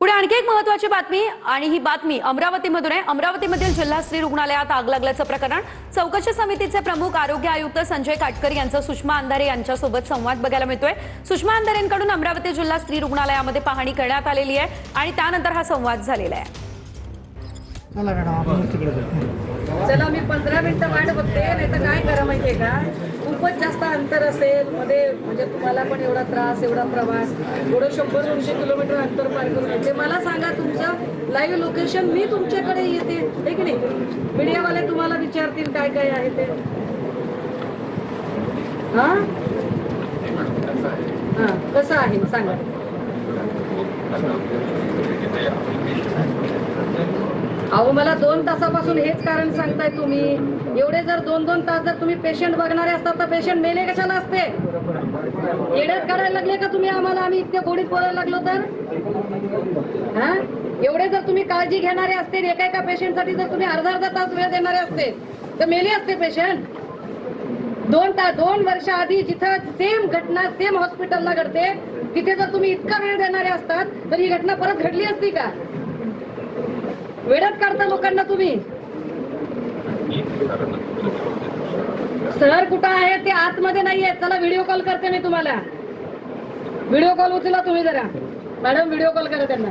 पुढे आणखी एक महत्त्वाची बातमी आणि ही बातमी अमरावतीमधून आहे। अमरावतीमधील जिल्हा स्त्री रुग्णालयात आग लागल्याचं प्रकरण। चौकशी समितीचे प्रमुख आरोग्य आयुक्त संजय काटकर यांचा सुषमा अंधारे यांच्यासोबत संवाद बघायला मिळतोय। सुषमा अंधारेंकडून अमरावती जिल्हा स्त्री रुग्णालयामध्ये पाहणी करण्यात आलेली आहे आणि त्यानंतर हा संवाद झालेला आहे। चला मी 15 मिनिटं वाट बघते, नाही तर काय करा माहितीये का, खूपच जास्त अंतर असेल मध्ये, म्हणजे तुम्हाला पण एवढा त्रास, एवढा प्रवास, एवढं 100-200 किलोमीटर अंतर पार करून येते। मला सांगा तुमचं लाईव्ह लोकेशन, मी तुमच्याकडे येते, हे की नाही? मीडियावाले तुम्हाला विचारतील काय काय आहे ते। हा कसं आहे सांगा। अहो मला 2 तासापासून हेच कारण सांगताय तुम्ही। एवढे जर 2-2 तास जर तुम्ही पेशंट बघणारे असतात तर पेशंट मेले कशाला असते? येड्यात काढायला लागले का तुम्ही आम्हाला? आम्ही इतक्या गोडीत बोलायला लागलो तर हा? एवढे जर तुम्ही काळजी घेणारे असते, एका पेशंटसाठी जर तुम्ही अर्धा तास वेळ देणारे असते तर मेले असते पेशंट। 2 वर्ष आधी जिथं सेम घटना सेम हॉस्पिटलला घडते, तिथे जर तुम्ही इतका वेळ देणारे असतात तर ही घटना परत घडली असती का? वेळात काढता लोकांना तुम्ही। सर कुठं आहे ते आतमध्ये नाहीये, चला व्हिडिओ कॉल करते मी तुम्हाला। व्हिडिओ कॉल उचला तुम्ही जरा, मॅडम व्हिडिओ कॉल करा त्यांना।